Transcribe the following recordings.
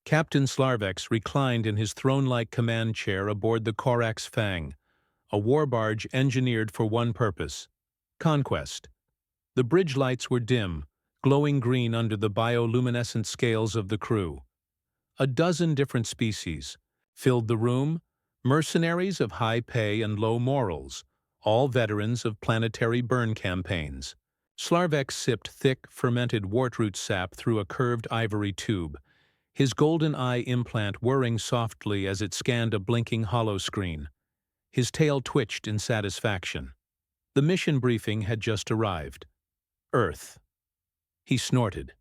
Captain Slarvex reclined in his throne-like command chair aboard the Korax Fang, a war barge engineered for one purpose: conquest. The bridge lights were dim, glowing green under the bioluminescent scales of the crew. A dozen different species filled the room, mercenaries of high pay and low morals, all veterans of planetary burn campaigns. Slarvex sipped thick, fermented wortroot sap through a curved ivory tube, his golden eye implant whirring softly as it scanned a blinking hollow screen. His tail twitched in satisfaction. The mission briefing had just arrived. Earth. He snorted.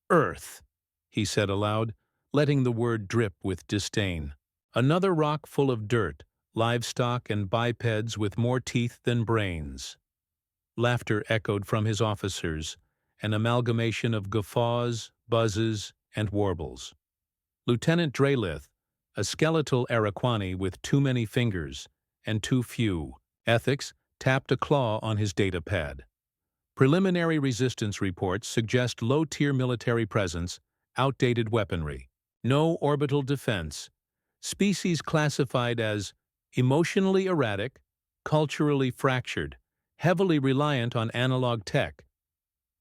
Earth, he said aloud, letting the word drip with disdain. Another rock full of dirt, livestock and bipeds with more teeth than brains. Laughter echoed from his officers, an amalgamation of guffaws, buzzes, and warbles. Lieutenant Drelith, a skeletal Araquani with too many fingers and too few ethics, tapped a claw on his data pad. Preliminary resistance reports suggest low-tier military presence, outdated weaponry, no orbital defense, species classified as emotionally erratic, culturally fractured, heavily reliant on analog tech.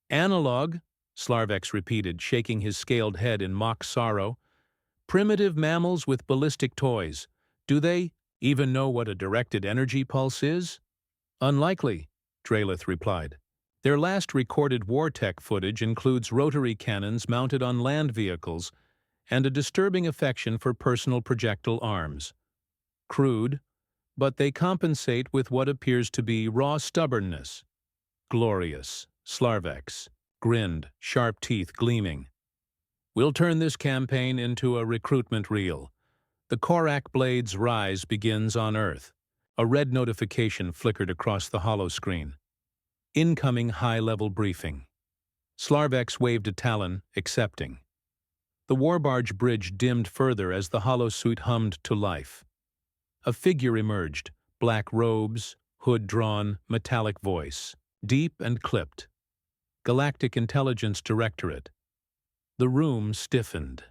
Analog, Slarvex repeated, shaking his scaled head in mock sorrow. Primitive mammals with ballistic toys. Do they even know what a directed energy pulse is? Unlikely, Drelith replied. Their last recorded war tech footage includes rotary cannons mounted on land vehicles and a disturbing affection for personal projectile arms. Crude, but they compensate with what appears to be raw stubbornness. Glorious, Slarvex grinned, sharp teeth gleaming. We'll turn this campaign into a recruitment reel. The Korak Blade's rise begins on Earth. A red notification flickered across the hollow screen. Incoming high-level briefing. Slarvex waved a talon, accepting. The warbarge bridge dimmed further as the holosuit hummed to life. A figure emerged, black robes, hood drawn, metallic voice, deep and clipped. Galactic Intelligence Directorate. The room stiffened.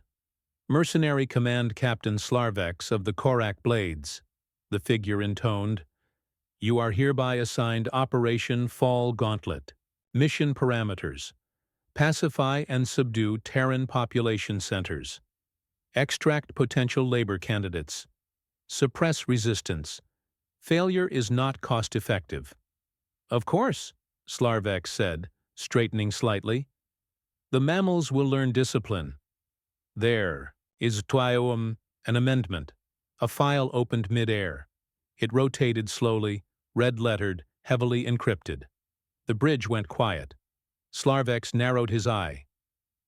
Mercenary Command Captain Slarvex of the Korak Blades, the figure intoned. You are hereby assigned Operation Fall Gauntlet. Mission parameters: pacify and subdue Terran population centers. Extract potential labor candidates. Suppress resistance. Failure is not cost-effective. Of course, Slarvex said, straightening slightly. The mammals will learn discipline. There is an amendment. A file opened mid-air. It rotated slowly, red-lettered, heavily encrypted. The bridge went quiet. Slarvex narrowed his eye.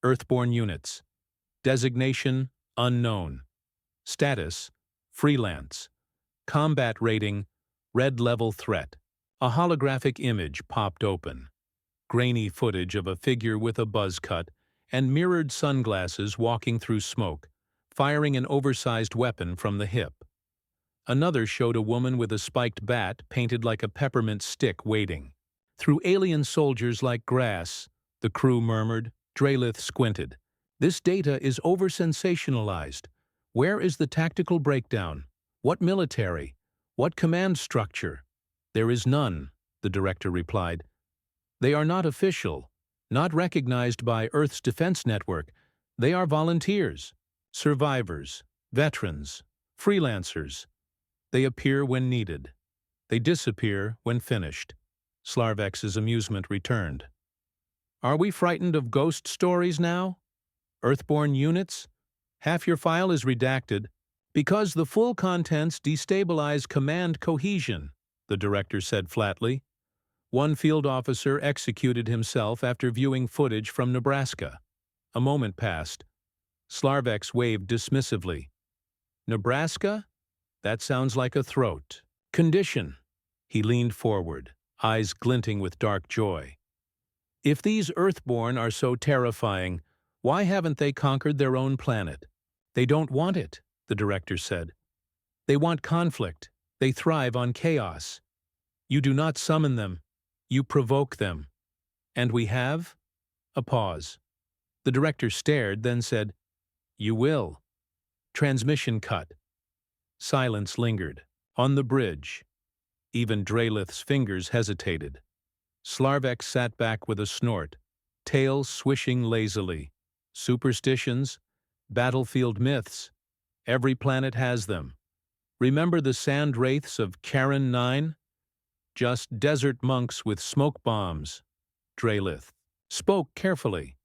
Earthborn units. Designation: unknown. Status: freelance. Combat rating: red-level threat. A holographic image popped open. Grainy footage of a figure with a buzz cut and mirrored sunglasses walking through smoke, firing an oversized weapon from the hip. Another showed a woman with a spiked bat painted like a peppermint stick waiting. Through alien soldiers like grass, the crew murmured. Drelith squinted. This data is over-sensationalized. Where is the tactical breakdown? What military? What command structure? There is none, the director replied. They are not official, not recognized by Earth's defense network. They are volunteers, survivors, veterans, freelancers. They appear when needed. They disappear when finished. Slarvex's amusement returned. Are we frightened of ghost stories now? Earthborn units? Half your file is redacted. Because the full contents destabilize command cohesion, the director said flatly. One field officer executed himself after viewing footage from Nebraska. A moment passed. Slarvex waved dismissively. Nebraska? That sounds like a throat. Condition. He leaned forward, eyes glinting with dark joy. If these Earthborn are so terrifying, why haven't they conquered their own planet? They don't want it, the director said. They want conflict. They thrive on chaos. You do not summon them. You provoke them. And we have? A pause. The director stared, then said, You will. Transmission cut. Silence lingered. On the bridge, even Drelith's fingers hesitated. Slarvek sat back with a snort, tail swishing lazily. Superstitions? Battlefield myths? Every planet has them. Remember the sand wraiths of Charon 9? Just desert monks with smoke bombs. Drelith spoke carefully.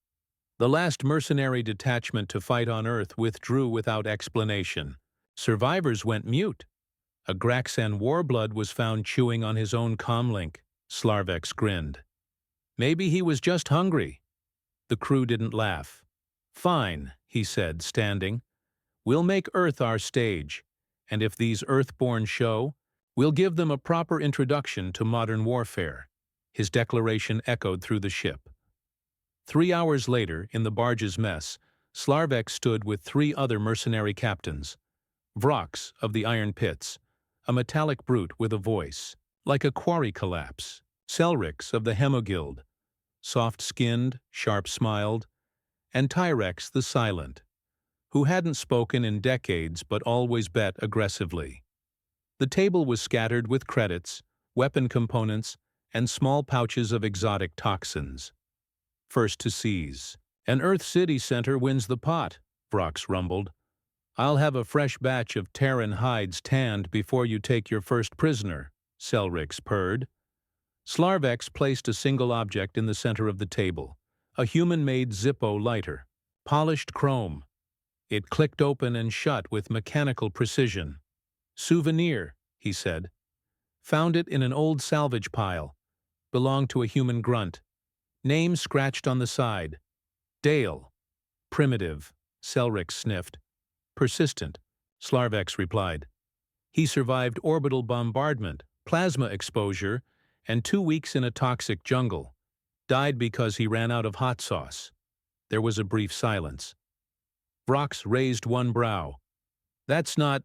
The last mercenary detachment to fight on Earth withdrew without explanation. Survivors went mute. A Graxan warblood was found chewing on his own comlink. Slarvex grinned. Maybe he was just hungry. The crew didn't laugh. Fine, he said, standing. We'll make Earth our stage, and if these Earthborn show, we'll give them a proper introduction to modern warfare. His declaration echoed through the ship. 3 hours later, in the barge's mess, Slarvek stood with 3 other mercenary captains. Vrox of the Iron Pits, a metallic brute with a voice, like a quarry collapse. Selrix of the Hemoguild, soft-skinned, sharp-smiled, and Tyrex the Silent, who hadn't spoken in decades but always bet aggressively. The table was scattered with credits, weapon components, and small pouches of exotic toxins. First to seize. An Earth City center wins the pot, Vrox rumbled. I'll have a fresh batch of Terran hides tanned before you take your first prisoner, Selrix purred. Slarvex placed a single object in the center of the table, a human-made Zippo lighter, polished chrome. It clicked open and shut with mechanical precision. Souvenir, he said. Found it in an old salvage pile. Belonged to a human grunt. Name scratched on the side. Dale. Primitive, Selrix sniffed. Persistent, Slarvex replied. He survived orbital bombardment, plasma exposure, and 2 weeks in a toxic jungle. Died because he ran out of hot sauce. There was a brief silence. Vrox raised one brow. That's not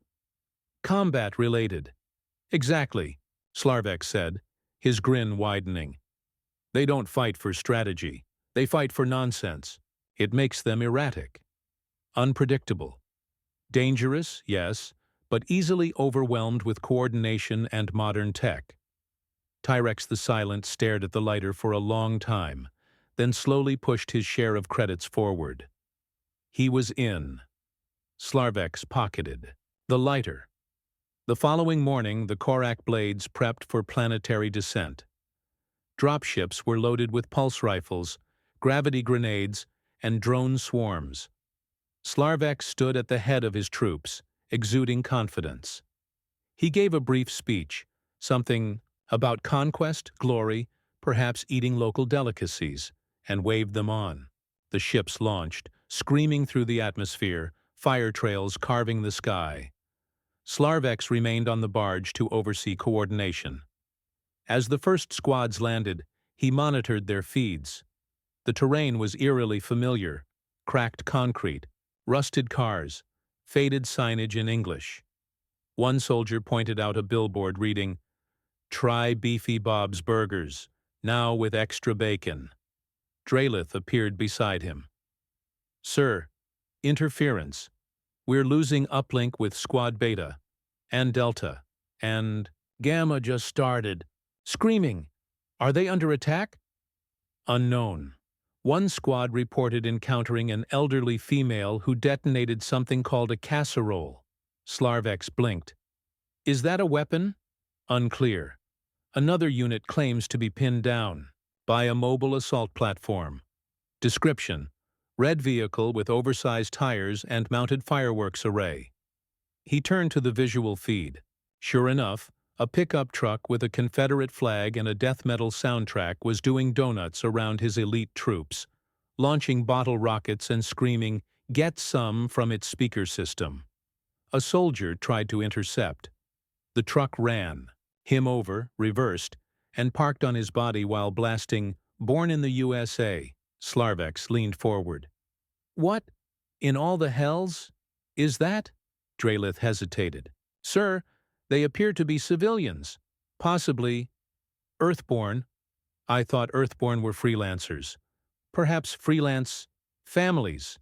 combat-related. Exactly, Slarvex said, his grin widening. They don't fight for strategy. They fight for nonsense. It makes them erratic. Unpredictable. Dangerous, yes, but easily overwhelmed with coordination and modern tech. Tyrex the Silent stared at the lighter for a long time, then slowly pushed his share of credits forward. He was in. Slarvex pocketed. The lighter. The following morning, the Korak blades prepped for planetary descent. Dropships were loaded with pulse rifles, gravity grenades, and drone swarms. Slarvex stood at the head of his troops, exuding confidence. He gave a brief speech, something about conquest, glory, perhaps eating local delicacies, and waved them on. The ships launched, screaming through the atmosphere, fire trails carving the sky. Slarvex remained on the barge to oversee coordination. As the first squads landed, he monitored their feeds. The terrain was eerily familiar: cracked concrete, rusted cars, faded signage in English. One soldier pointed out a billboard reading, "Try Beefy Bob's Burgers, now with extra bacon." Drelith appeared beside him. "Sir, interference. We're losing uplink with Squad Beta and Delta, and Gamma just started. Screaming. Are they under attack?" Unknown. One squad reported encountering an elderly female who detonated something called a casserole. Slarvex blinked. "Is that a weapon?" Unclear. Another unit claims to be pinned down by a mobile assault platform. Description: red vehicle with oversized tires and mounted fireworks array. He turned to the visual feed. Sure enough, a pickup truck with a Confederate flag and a death metal soundtrack was doing donuts around his elite troops, launching bottle rockets and screaming, "Get some," from its speaker system. A soldier tried to intercept. The truck ran him over, reversed, and parked on his body while blasting "Born in the USA." Slarvex leaned forward. "What in all the hells is that?" Drelith hesitated. "Sir, they appear to be civilians. Possibly Earthborn." "I thought Earthborn were freelancers. Perhaps freelance families."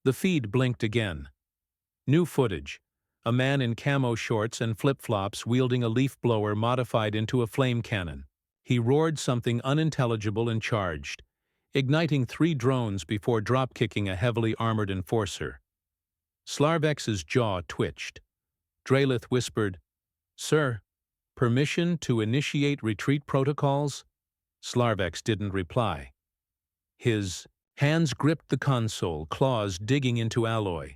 The feed blinked again. New footage. A man in camo shorts and flip-flops wielding a leaf blower modified into a flame cannon. He roared something unintelligible and charged, igniting 3 drones before drop-kicking a heavily armored enforcer. Slarvex's jaw twitched. Drelith whispered, "Sir, permission to initiate retreat protocols?" Slarvex didn't reply. His hands gripped the console, claws digging into alloy.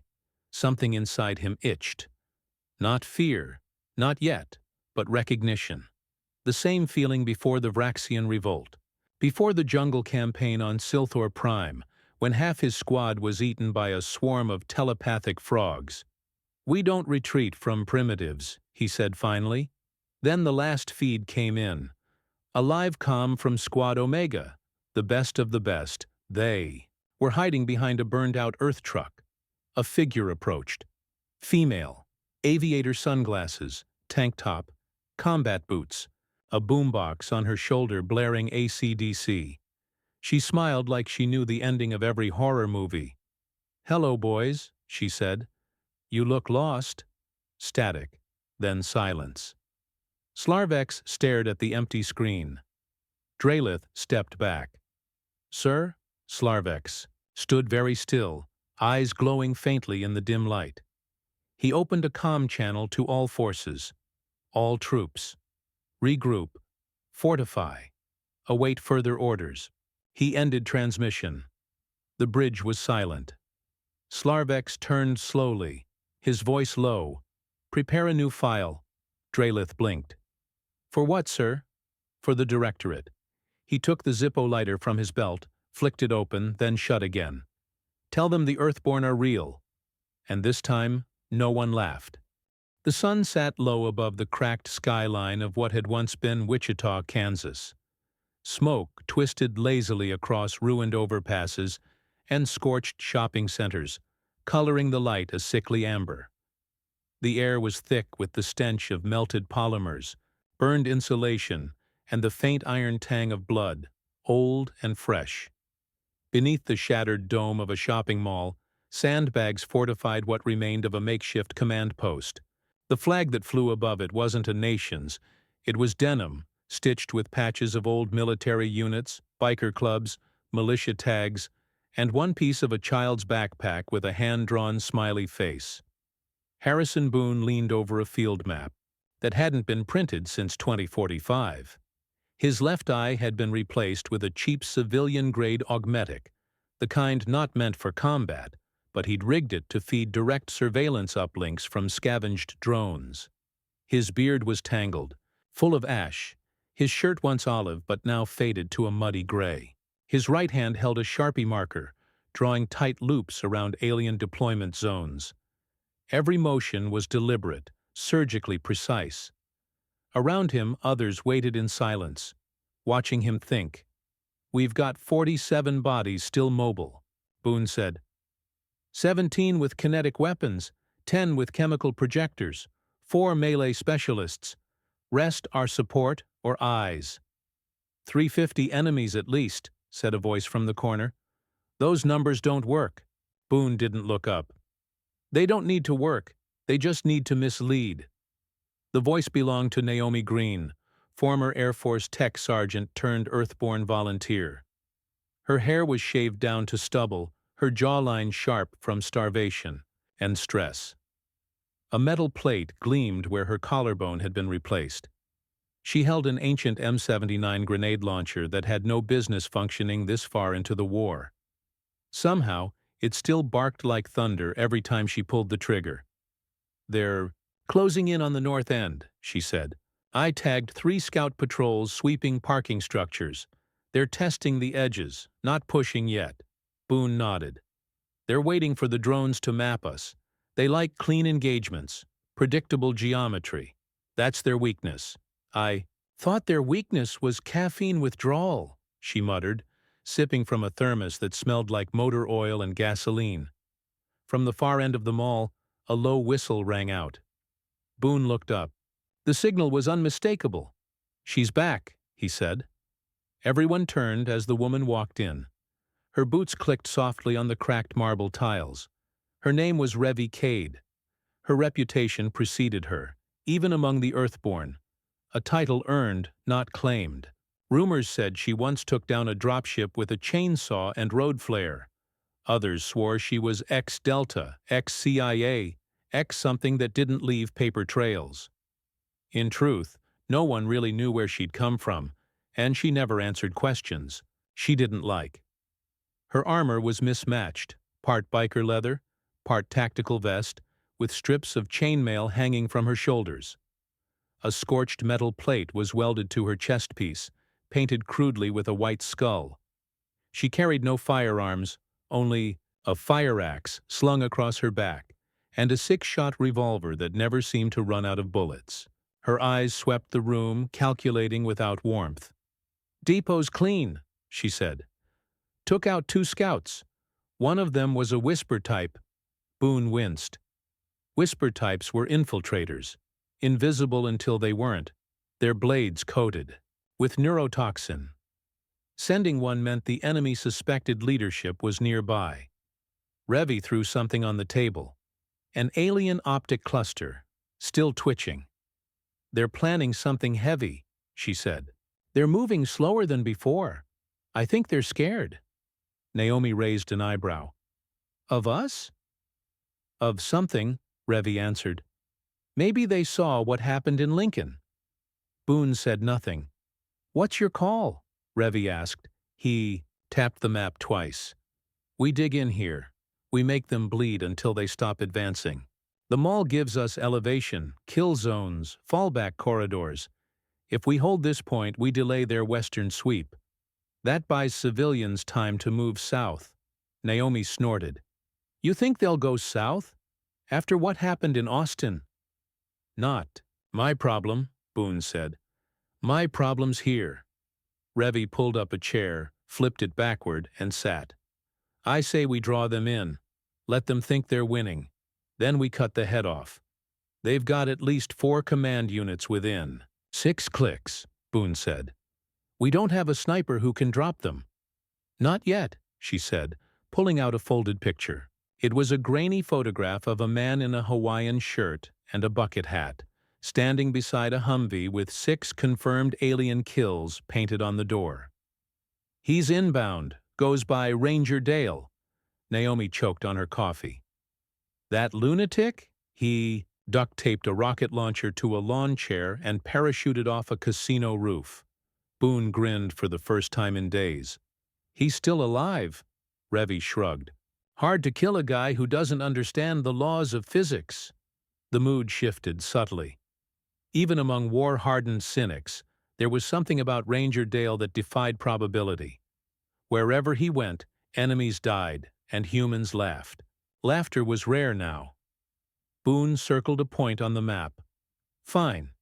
Something inside him itched. Not fear, not yet, but recognition. The same feeling before the Vraxian revolt, before the jungle campaign on Silthor Prime, when half his squad was eaten by a swarm of telepathic frogs. "We don't retreat from primitives," he said finally. Then the last feed came in. A live comm from Squad Omega, the best of the best. They were hiding behind a burned-out Earth truck. A figure approached. Female, aviator sunglasses, tank top, combat boots, a boombox on her shoulder blaring AC/DC. She smiled like she knew the ending of every horror movie. "Hello, boys," she said. "You look lost." Static, then silence. Slarvex stared at the empty screen. Drelith stepped back. "Sir?" Slarvex stood very still, eyes glowing faintly in the dim light. He opened a comm channel to all forces. All troops. Regroup. Fortify. Await further orders. He ended transmission. The bridge was silent. Slarvex turned slowly, his voice low. "Prepare a new file." Drelith blinked. "For what, sir?" "For the Directorate." He took the Zippo lighter from his belt, flicked it open, then shut again. "Tell them the Earthborn are real." And this time, no one laughed. The sun sat low above the cracked skyline of what had once been Wichita, Kansas. Smoke twisted lazily across ruined overpasses and scorched shopping centers, coloring the light a sickly amber. The air was thick with the stench of melted polymers, burned insulation, and the faint iron tang of blood, old and fresh. Beneath the shattered dome of a shopping mall, sandbags fortified what remained of a makeshift command post. The flag that flew above it wasn't a nation's. It was denim, stitched with patches of old military units, biker clubs, militia tags, and one piece of a child's backpack with a hand-drawn smiley face. Harrison Boone leaned over a field map that hadn't been printed since 2045. His left eye had been replaced with a cheap civilian-grade augmetic, the kind not meant for combat, but he'd rigged it to feed direct surveillance uplinks from scavenged drones. His beard was tangled, full of ash, his shirt once olive but now faded to a muddy gray. His right hand held a Sharpie marker, drawing tight loops around alien deployment zones. Every motion was deliberate, surgically precise. Around him, others waited in silence, watching him think. "We've got 47 bodies still mobile," Boone said. 17 with kinetic weapons, 10 with chemical projectors, 4 melee specialists. Rest are support or eyes. 350 enemies at least, said a voice from the corner. "Those numbers don't work." Boone didn't look up. "They don't need to work. They just need to mislead." The voice belonged to Naomi Green, former Air Force tech sergeant turned Earthborn volunteer. Her hair was shaved down to stubble, her jawline sharp from starvation and stress. A metal plate gleamed where her collarbone had been replaced. She held an ancient M79 grenade launcher that had no business functioning this far into the war. Somehow, it still barked like thunder every time she pulled the trigger. "They're closing in on the north end," she said. "I tagged 3 scout patrols sweeping parking structures. They're testing the edges, not pushing yet." Boone nodded. "They're waiting for the drones to map us. They like clean engagements, predictable geometry. That's their weakness." "I thought their weakness was caffeine withdrawal," she muttered, sipping from a thermos that smelled like motor oil and gasoline. From the far end of the mall, a low whistle rang out. Boone looked up. The signal was unmistakable. "She's back," he said. Everyone turned as the woman walked in. Her boots clicked softly on the cracked marble tiles. Her name was Revi Cade, Her reputation preceded her, even among the Earthborn, a title earned, not claimed. Rumors said she once took down a dropship with a chainsaw and road flare. Others swore she was ex-Delta, ex-CIA, ex-something that didn't leave paper trails. In truth, no one really knew where she'd come from, and she never answered questions she didn't like. Her armor was mismatched, part biker leather, part tactical vest, with strips of chainmail hanging from her shoulders. A scorched metal plate was welded to her chest piece, painted crudely with a white skull. She carried no firearms, only a fire axe slung across her back, and a six-shot revolver that never seemed to run out of bullets. Her eyes swept the room, calculating without warmth. "Depot's clean," she said. "Took out 2 scouts. One of them was a whisper type." Boone winced. Whisper types were infiltrators, invisible until they weren't, their blades coated with neurotoxin. Sending one meant the enemy suspected leadership was nearby. Revy threw something on the table. An alien optic cluster, still twitching. "They're planning something heavy," she said. "They're moving slower than before. I think they're scared." Naomi raised an eyebrow. "Of us?" "Of something," Revy answered. "Maybe they saw what happened in Lincoln." Boone said nothing. "What's your call?" Revy asked. He tapped the map twice. "We dig in here. We make them bleed until they stop advancing. The mall gives us elevation, kill zones, fallback corridors. If we hold this point, we delay their western sweep. That buys civilians time to move south." Naomi snorted. "You think they'll go south? After what happened in Austin?" "Not my problem," Boone said. "My problem's here." Revy pulled up a chair, flipped it backward, and sat. "I say we draw them in. Let them think they're winning. Then we cut the head off. They've got at least 4 command units within 6 clicks," Boone said. "We don't have a sniper who can drop them." "Not yet," she said, pulling out a folded picture. It was a grainy photograph of a man in a Hawaiian shirt and a bucket hat, standing beside a Humvee with 6 confirmed alien kills painted on the door. "He's inbound, goes by Ranger Dale." Naomi choked on her coffee. "That lunatic? He duct-taped a rocket launcher to a lawn chair and parachuted off a casino roof." Boone grinned for the first time in days. "He's still alive," Revy shrugged. "Hard to kill a guy who doesn't understand the laws of physics." The mood shifted subtly. Even among war-hardened cynics, there was something about Ranger Dale that defied probability. Wherever he went, enemies died, and humans laughed. Laughter was rare now. Boone circled a point on the map. "Fine.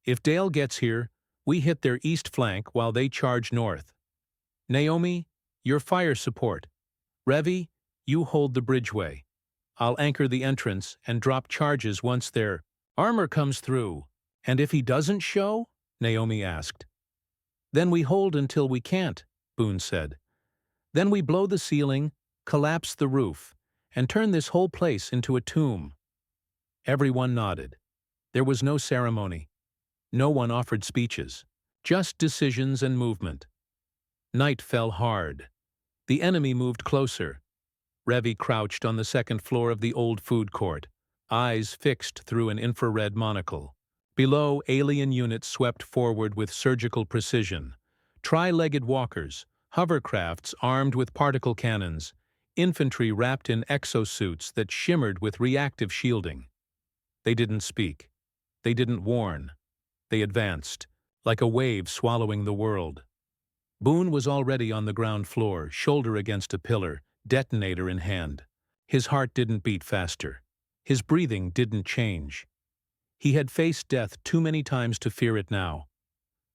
If Dale gets here, we hit their east flank while they charge north. Naomi, your fire support. Revy, you hold the bridgeway. I'll anchor the entrance and drop charges once their armor comes through." "And if he doesn't show?" Naomi asked. "Then we hold until we can't," Boone said. "Then we blow the ceiling, collapse the roof, and turn this whole place into a tomb." Everyone nodded. There was no ceremony. No one offered speeches, just decisions and movement. Night fell hard. The enemy moved closer. Revy crouched on the second floor of the old food court, eyes fixed through an infrared monocle. Below, alien units swept forward with surgical precision. Tri-legged walkers, hovercrafts armed with particle cannons, infantry wrapped in exosuits that shimmered with reactive shielding. They didn't speak. They didn't warn. They advanced, like a wave swallowing the world. Boone was already on the ground floor, shoulder against a pillar, detonator in hand. His heart didn't beat faster. His breathing didn't change. He had faced death too many times to fear it now.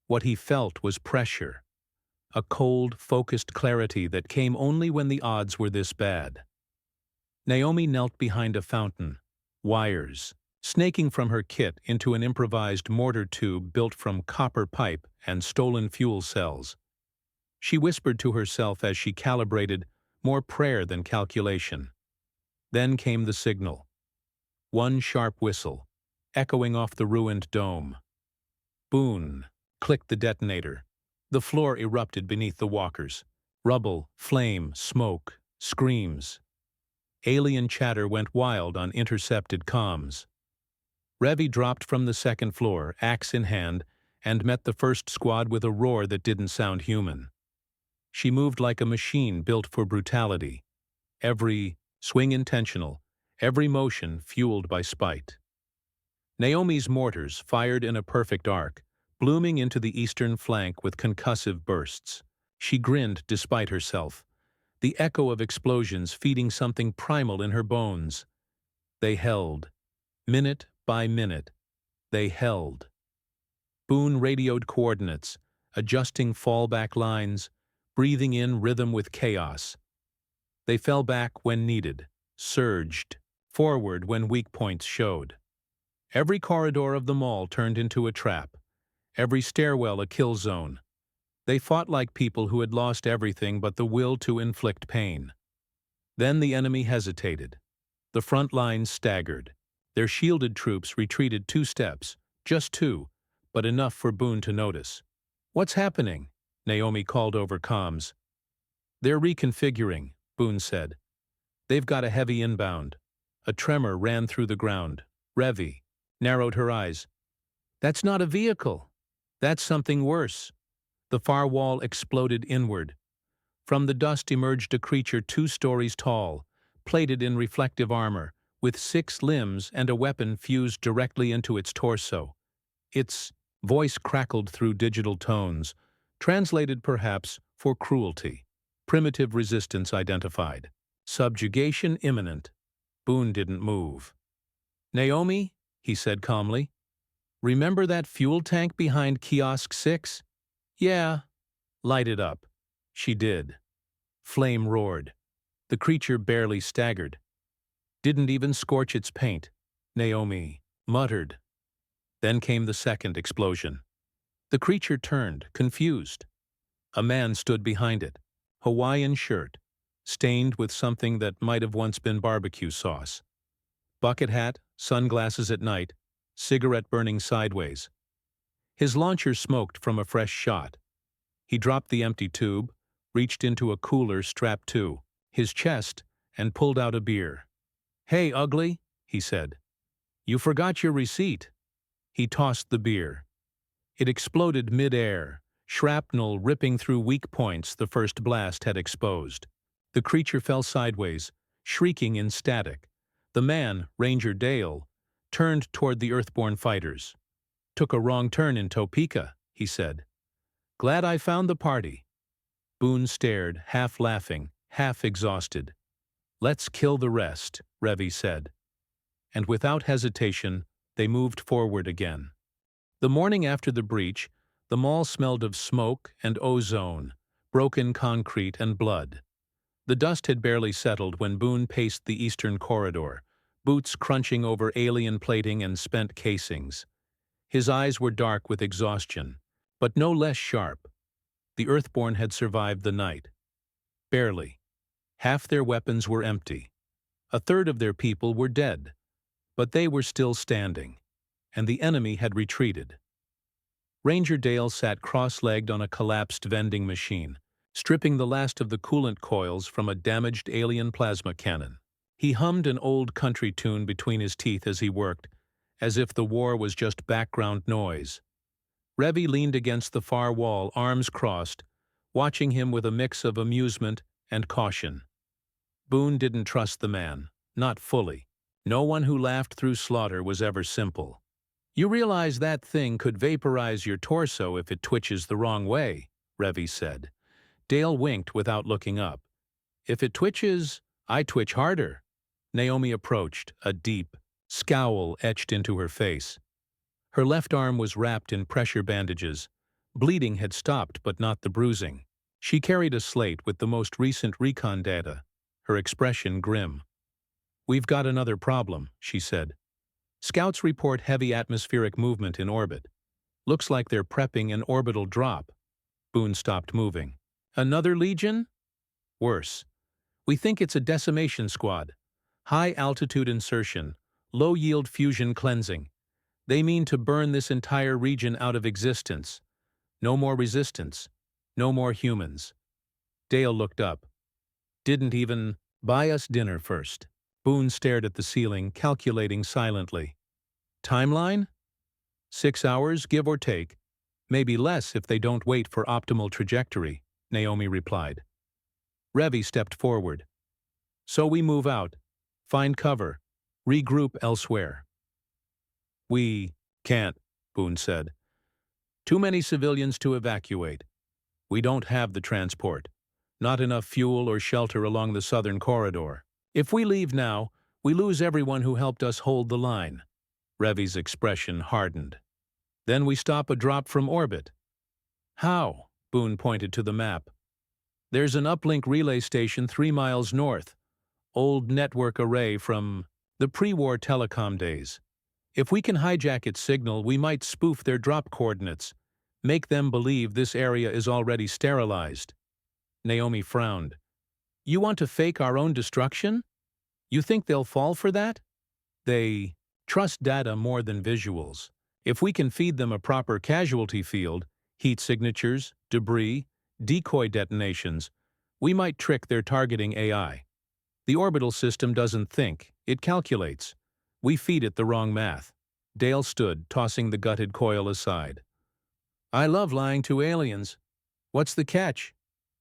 What he felt was pressure, a cold, focused clarity that came only when the odds were this bad. Naomi knelt behind a fountain, wires, snaking from her kit into an improvised mortar tube built from copper pipe and stolen fuel cells. She whispered to herself as she calibrated, more prayer than calculation. Then came the signal. One sharp whistle, echoing off the ruined dome. Boom! Clicked the detonator. The floor erupted beneath the walkers. Rubble, flame, smoke, screams. Alien chatter went wild on intercepted comms. Revi dropped from the second floor, axe in hand, and met the first squad with a roar that didn't sound human. She moved like a machine built for brutality. Every swing intentional, every motion fueled by spite. Naomi's mortars fired in a perfect arc, blooming into the eastern flank with concussive bursts. She grinned despite herself, the echo of explosions feeding something primal in her bones. They held. Minute by minute, they held. Boone radioed coordinates, adjusting fallback lines, breathing in rhythm with chaos. They fell back when needed, surged, forward when weak points showed. Every corridor of the mall turned into a trap, every stairwell a kill zone. They fought like people who had lost everything but the will to inflict pain. Then the enemy hesitated. The front lines staggered. Their shielded troops retreated 2 steps, just 2, but enough for Boone to notice. "What's happening?" Naomi called over comms. "They're reconfiguring," Boone said. "They've got a heavy inbound." A tremor ran through the ground. Revi narrowed her eyes. "That's not a vehicle. That's something worse." The far wall exploded inward. From the dust emerged a creature 2 stories tall, plated in reflective armor, with 6 limbs and a weapon fused directly into its torso. Its voice crackled through digital tones, translated perhaps for cruelty. Primitive resistance identified. Subjugation imminent. Boone didn't move. "Naomi," he said calmly, "remember that fuel tank behind Kiosk 6? "Yeah." "Light it up." She did. Flame roared. The creature barely staggered. "Didn't even scorch its paint," Naomi muttered. Then came the second explosion. The creature turned, confused. A man stood behind it, Hawaiian shirt, stained with something that might have once been barbecue sauce. Bucket hat, sunglasses at night, cigarette burning sideways. His launcher smoked from a fresh shot. He dropped the empty tube, reached into a cooler strapped to his chest, and pulled out a beer. "Hey, ugly," he said. "You forgot your receipt." He tossed the beer. It exploded mid-air, shrapnel ripping through weak points the first blast had exposed. The creature fell sideways, shrieking in static. The man, Ranger Dale, turned toward the Earthborn fighters. "Took a wrong turn in Topeka," he said. "Glad I found the party." Boone stared, half laughing, half exhausted. "Let's kill the rest," Revi said. And without hesitation, they moved forward again. The morning after the breach, the mall smelled of smoke and ozone, broken concrete and blood. The dust had barely settled when Boone paced the eastern corridor, boots crunching over alien plating and spent casings. His eyes were dark with exhaustion, but no less sharp. The Earthborn had survived the night. Barely. Half their weapons were empty. A third of their people were dead. But they were still standing, and the enemy had retreated. Ranger Dale sat cross-legged on a collapsed vending machine, stripping the last of the coolant coils from a damaged alien plasma cannon. He hummed an old country tune between his teeth as he worked, as if the war was just background noise. Revi leaned against the far wall, arms crossed, watching him with a mix of amusement and caution. Boone didn't trust the man, not fully. No one who laughed through slaughter was ever simple. "You realize that thing could vaporize your torso if it twitches the wrong way," Revi said. Dale winked without looking up. "If it twitches, I twitch harder." Naomi approached, a deep scowl etched into her face. Her left arm was wrapped in pressure bandages. Bleeding had stopped, but not the bruising. She carried a slate with the most recent recon data, her expression grim. "We've got another problem," she said. "Scouts report heavy atmospheric movement in orbit. Looks like they're prepping an orbital drop." Boone stopped moving. "Another Legion?" "Worse. We think it's a decimation squad. High-altitude insertion, Low-yield fusion cleansing. They mean to burn this entire region out of existence. No more resistance. No more humans. Dale looked up. Didn't even buy us dinner first. Boone stared at the ceiling, calculating silently. Timeline? 6 hours, give or take. Maybe less if they don't wait for optimal trajectory, Naomi replied. Revi stepped forward. So we move out. Find cover. Regroup elsewhere. We can't, Boone said. Too many civilians to evacuate. We don't have the transport. Not enough fuel or shelter along the southern corridor. If we leave now, we lose everyone who helped us hold the line. Revi's expression hardened. Then we stop a drop from orbit. How? Boone pointed to the map. There's an uplink relay station 3 miles north. Old network array from the pre-war telecom days. If we can hijack its signal, we might spoof their drop coordinates, make them believe this area is already sterilized. Naomi frowned. You want to fake our own destruction? You think they'll fall for that? They trust data more than visuals. If we can feed them a proper casualty field, heat signatures, debris, decoy detonations, we might trick their targeting AI. The orbital system doesn't think, it calculates. We feed it the wrong math. Dale stood, tossing the gutted coil aside. I love lying to aliens. What's the catch?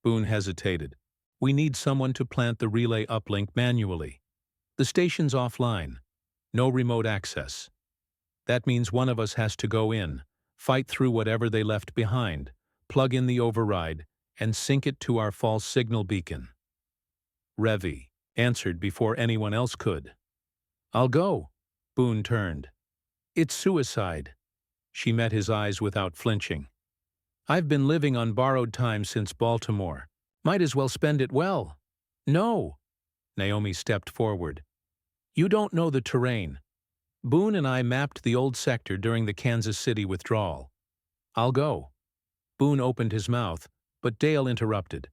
Boone hesitated. We need someone to plant the relay uplink manually. The station's offline. No remote access. That means one of us has to go in, fight through whatever they left behind, plug in the override, and sync it to our false signal beacon. Revi answered before anyone else could. I'll go. Boone turned. It's suicide. She met his eyes without flinching. I've been living on borrowed time since Baltimore. Might as well spend it well. No. Naomi stepped forward. You don't know the terrain. Boone and I mapped the old sector during the Kansas City withdrawal. I'll go. Boone opened his mouth, but Dale interrupted.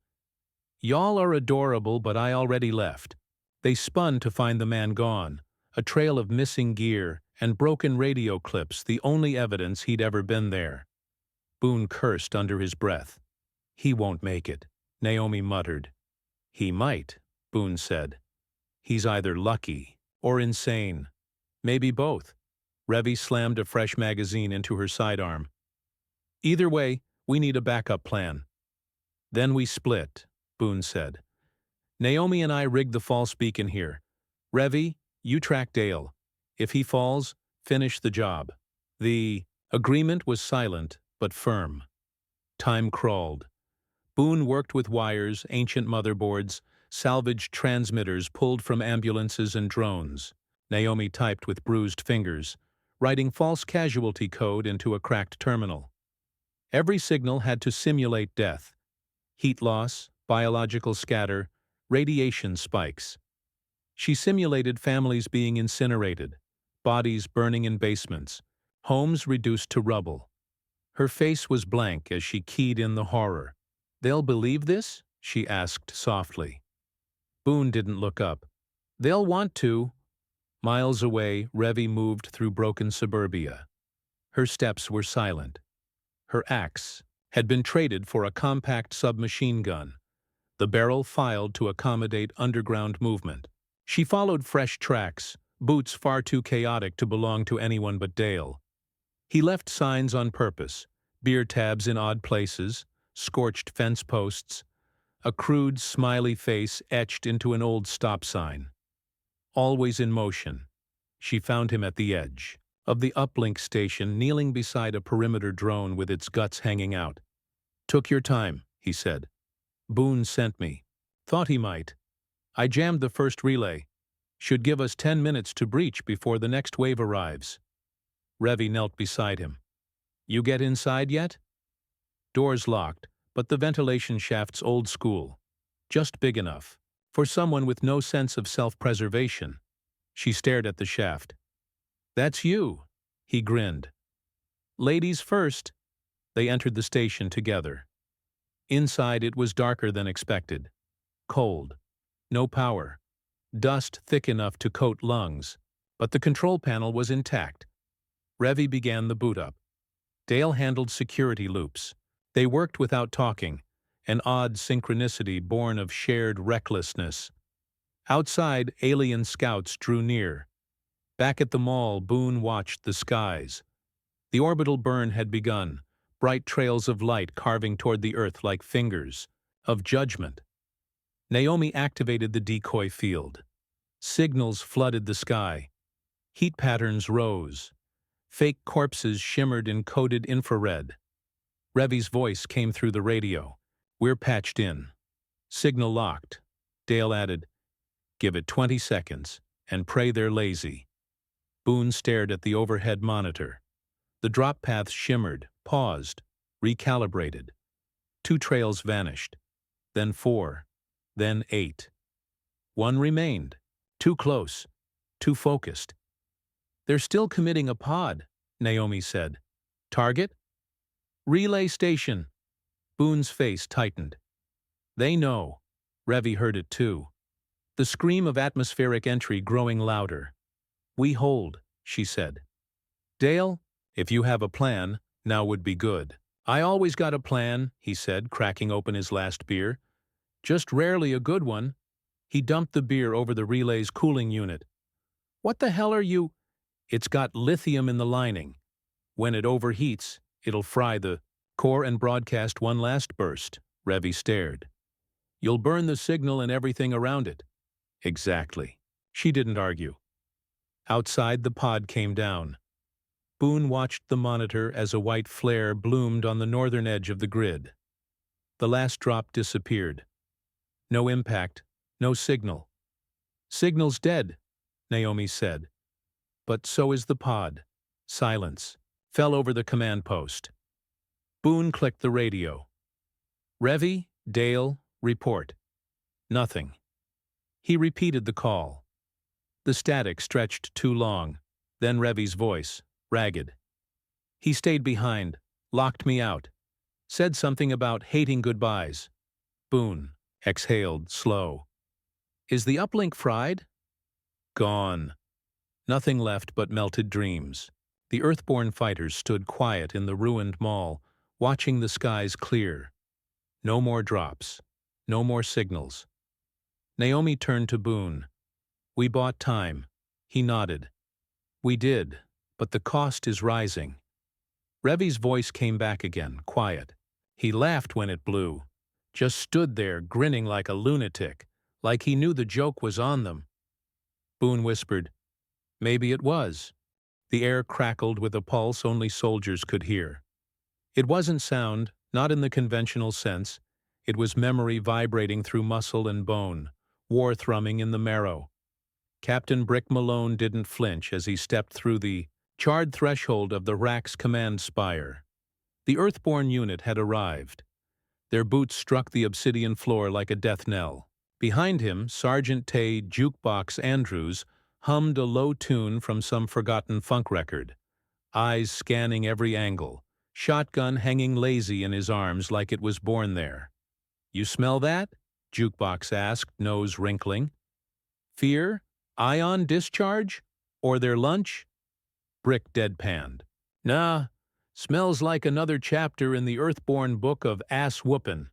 Y'all are adorable, but I already left. They spun to find the man gone, a trail of missing gear and broken radio clips, the only evidence he'd ever been there. Boone cursed under his breath. He won't make it, Naomi muttered. He might, Boone said. He's either lucky or insane. Maybe both. Revi slammed a fresh magazine into her sidearm. Either way, we need a backup plan. Then we split, Boone said. Naomi and I rigged the false beacon here. Revi, you track Dale. If he falls, finish the job. The agreement was silent, but firm. Time crawled. Boone worked with wires, ancient motherboards, salvaged transmitters pulled from ambulances and drones. Naomi typed with bruised fingers, writing false casualty code into a cracked terminal. Every signal had to simulate death. Heat loss, biological scatter, radiation spikes. She simulated families being incinerated, bodies burning in basements, homes reduced to rubble. Her face was blank as she keyed in the horror. They'll believe this? She asked softly. Boone didn't look up. They'll want to. Miles away, Revi moved through broken suburbia. Her steps were silent. Her axe had been traded for a compact submachine gun, the barrel filed to accommodate underground movement. She followed fresh tracks, boots far too chaotic to belong to anyone but Dale. He left signs on purpose, beer tabs in odd places, scorched fence posts, a crude, smiley face etched into an old stop sign. Always in motion, she found him at the edge of the uplink station, kneeling beside a perimeter drone with its guts hanging out. Took your time, he said. Boone sent me. Thought he might. I jammed the first relay. Should give us 10 minutes to breach before the next wave arrives. Revi knelt beside him. You get inside yet? Doors locked, but the ventilation shaft's old school. Just big enough. For someone with no sense of self-preservation. She stared at the shaft. That's you, he grinned. Ladies first. They entered the station together. Inside it was darker than expected. Cold. No power. Dust thick enough to coat lungs. But the control panel was intact. Revy began the boot-up. Dale handled security loops. They worked without talking, an odd synchronicity born of shared recklessness. Outside, alien scouts drew near. Back at the mall, Boone watched the skies. The orbital burn had begun, bright trails of light carving toward the Earth like fingers of judgment. Naomi activated the decoy field. Signals flooded the sky. Heat patterns rose. Fake corpses shimmered in coded infrared. Revy's voice came through the radio. "We're patched in." Signal locked. Dale added, "Give it 20 seconds, and pray they're lazy." Boone stared at the overhead monitor. The drop paths shimmered, paused, recalibrated. 2 trails vanished. Then 4. Then 8. 1 remained. Too close. Too focused. "They're still committing a pod," Naomi said. "Target?" "Relay station." Boone's face tightened. "They know." Revy heard it too. The scream of atmospheric entry growing louder. "We hold," she said. "Dale, if you have a plan, now would be good." "I always got a plan," he said, cracking open his last beer. "Just rarely a good one." He dumped the beer over the relay's cooling unit. "What the hell are you—" "It's got lithium in the lining. When it overheats, it'll fry the core and broadcast one last burst." Revy stared. "You'll burn the signal and everything around it." "Exactly." She didn't argue. Outside, the pod came down. Boone watched the monitor as a white flare bloomed on the northern edge of the grid. The last drop disappeared. No impact, no signal. "Signal's dead," Naomi said. "But so is the pod." Silence fell over the command post. Boone clicked the radio. "Revy, Dale, report." Nothing. He repeated the call. The static stretched too long, then Revy's voice, ragged. "He stayed behind, locked me out, said something about hating goodbyes." Boone exhaled, slow. "Is the uplink fried?" "Gone." Nothing left but melted dreams. The Earthborn fighters stood quiet in the ruined mall, watching the skies clear. No more drops. No more signals. Naomi turned to Boone. "We bought time." He nodded. "We did, but the cost is rising." Revy's voice came back again, quiet. He laughed when it blew. Just stood there, grinning like a lunatic, like he knew the joke was on them. Boone whispered, "Maybe it was." The air crackled with a pulse only soldiers could hear. It wasn't sound, not in the conventional sense. It was memory vibrating through muscle and bone, war thrumming in the marrow. Captain Brick Malone didn't flinch as he stepped through the charred threshold of the rack's command spire. The Earthborn unit had arrived. Their boots struck the obsidian floor like a death knell. Behind him, Sergeant Tay Jukebox Andrews hummed a low tune from some forgotten funk record, eyes scanning every angle, shotgun hanging lazy in his arms like it was born there. "You smell that?" Jukebox asked, nose wrinkling. "Fear? Ion discharge? Or their lunch?" Brick deadpanned. "Nah, smells like another chapter in the Earthborn book of ass-whoopin'."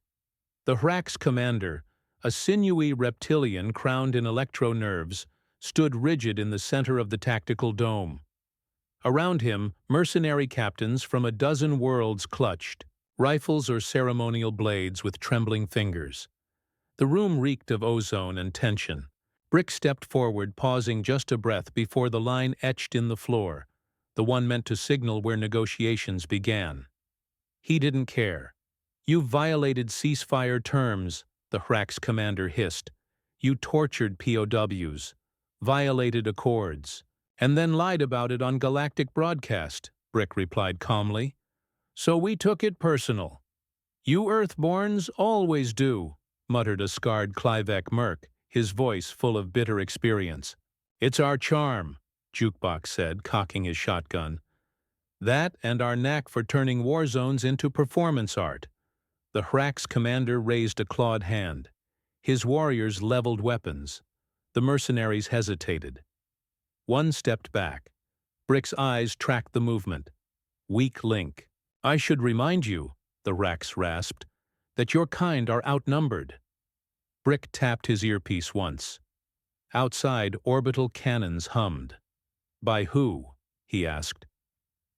The Hrack's commander, a sinewy reptilian crowned in electro-nerves, stood rigid in the center of the tactical dome. Around him, mercenary captains from a dozen worlds clutched, rifles or ceremonial blades with trembling fingers. The room reeked of ozone and tension. Brick stepped forward, pausing just a breath before the line etched in the floor, the one meant to signal where negotiations began. He didn't care. "You've violated ceasefire terms," the Hrack's commander hissed. "You tortured POWs, violated accords, and then lied about it on galactic broadcast," Brick replied calmly. "So we took it personal." "You Earthborns always do," muttered a scarred Clivec merc, his voice full of bitter experience. "It's our charm," Jukebox said, cocking his shotgun. "That and our knack for turning war zones into performance art." The Hrack's commander raised a clawed hand. His warriors leveled weapons. The mercenaries hesitated. One stepped back. Brick's eyes tracked the movement. Weak link. I should remind you, the Rax rasped, that your kind are outnumbered. Brick tapped his earpiece once. Outside, orbital cannons hummed. By who? He asked.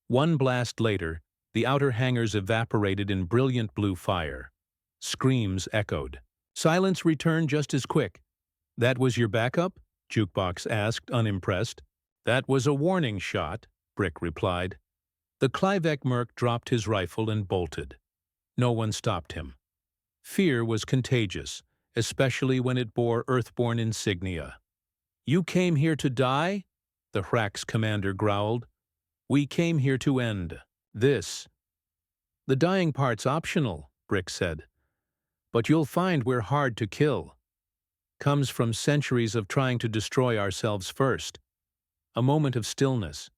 One blast later, the outer hangars evaporated in brilliant blue fire. Screams echoed. Silence returned just as quick. That was your backup? Jukebox asked, unimpressed. That was a warning shot, Brick replied. The Clivec merc dropped his rifle and bolted. No one stopped him. Fear was contagious, especially when it bore Earthborn insignia. You came here to die? The Hrax commander growled. We came here to end this. The dying part's optional, Brick said. But you'll find we're hard to kill. Comes from centuries of trying to destroy ourselves first. A moment of stillness.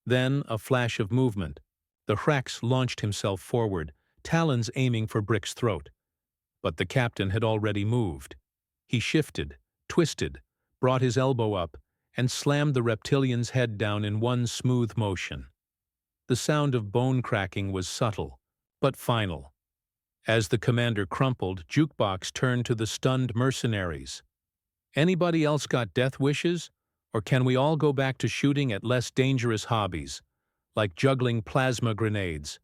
Then a flash of movement. The Hrax launched himself forward, talons aiming for Brick's throat. But the captain had already moved. He shifted, twisted, brought his elbow up, and slammed the reptilian's head down in one smooth motion. The sound of bone cracking was subtle, but final. As the commander crumpled, Jukebox turned to the stunned mercenaries. Anybody else got death wishes? Or can we all go back to shooting at less dangerous hobbies, like juggling plasma grenades?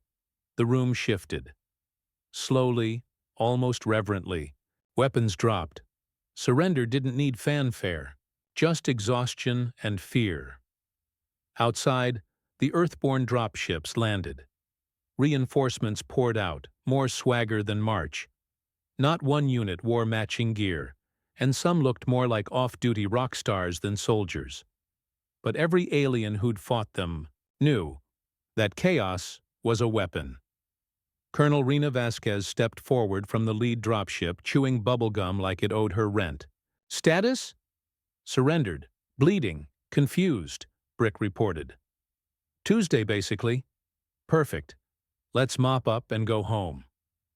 The room shifted. Slowly, almost reverently, weapons dropped. Surrender didn't need fanfare, just exhaustion and fear. Outside, the Earthborn dropships landed. Reinforcements poured out, more swagger than March. Not one unit wore matching gear, and some looked more like off-duty rock stars than soldiers. But every alien who'd fought them knew that chaos was a weapon. Colonel Rena Vasquez stepped forward from the lead dropship, chewing bubblegum like it owed her rent. Status? Surrendered. Bleeding. Confused, Brick reported. Tuesday, basically. Perfect. Let's mop up and go home.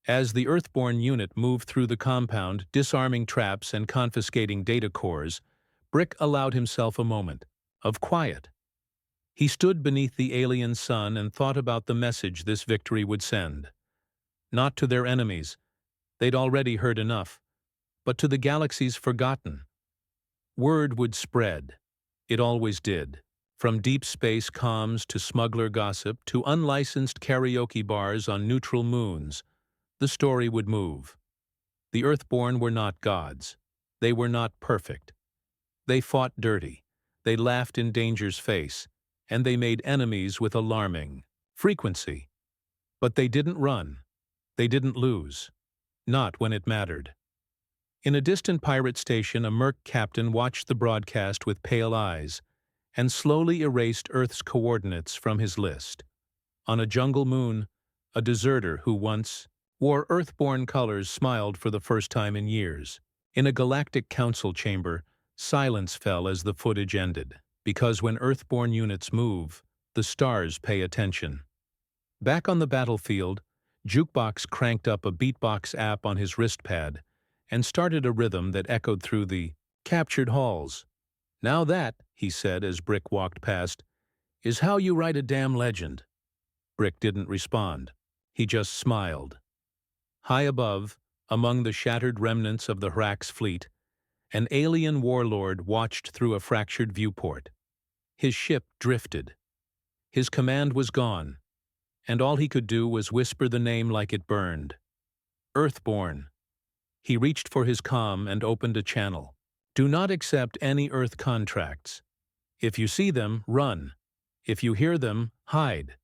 As the Earthborn unit moved through the compound, disarming traps and confiscating data cores, Brick allowed himself a moment of quiet. He stood beneath the alien sun and thought about the message this victory would send. Not to their enemies. They'd already heard enough. But to the galaxy's forgotten. Word would spread. It always did. From deep space comms to smuggler gossip to unlicensed karaoke bars on neutral moons, the story would move. The Earthborn were not gods. They were not perfect. They fought dirty. They laughed in danger's face. And they made enemies with alarming frequency. But they didn't run. They didn't lose. Not when it mattered. In a distant pirate station, a merc captain watched the broadcast with pale eyes and slowly erased Earth's coordinates from his list. On a jungle moon, a deserter who once wore Earthborn colors smiled for the first time in years. In a galactic council chamber, silence fell as the footage ended, because when Earthborn units move, the stars pay attention. Back on the battlefield, Jukebox cranked up a beatbox app on his wristpad and started a rhythm that echoed through the captured halls. Now that, he said as Brick walked past, is how you write a damn legend. Brick didn't respond. He just smiled. High above, among the shattered remnants of the Hrax fleet, an alien warlord watched through a fractured viewport. His ship drifted. His command was gone, and all he could do was whisper the name like it burned. Earthborn. He reached for his comm and opened a channel. Do not accept any Earth contracts. If you see them, run. If you hear them, hide.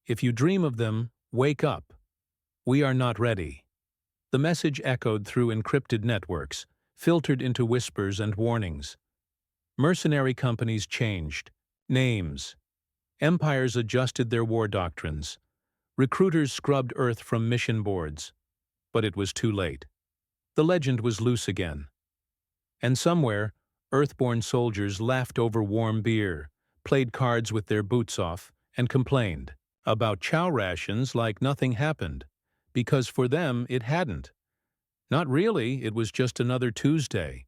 If you dream of them, wake up. We are not ready. The message echoed through encrypted networks, filtered into whispers and warnings. Mercenary companies changed. Names. Empires adjusted their war doctrines. Recruiters scrubbed Earth from mission boards. But it was too late. The legend was loose again. And somewhere, Earthborn soldiers laughed over warm beer, played cards with their boots off, and complained about chow rations like nothing happened, because for them it hadn't. Not really, it was just another Tuesday.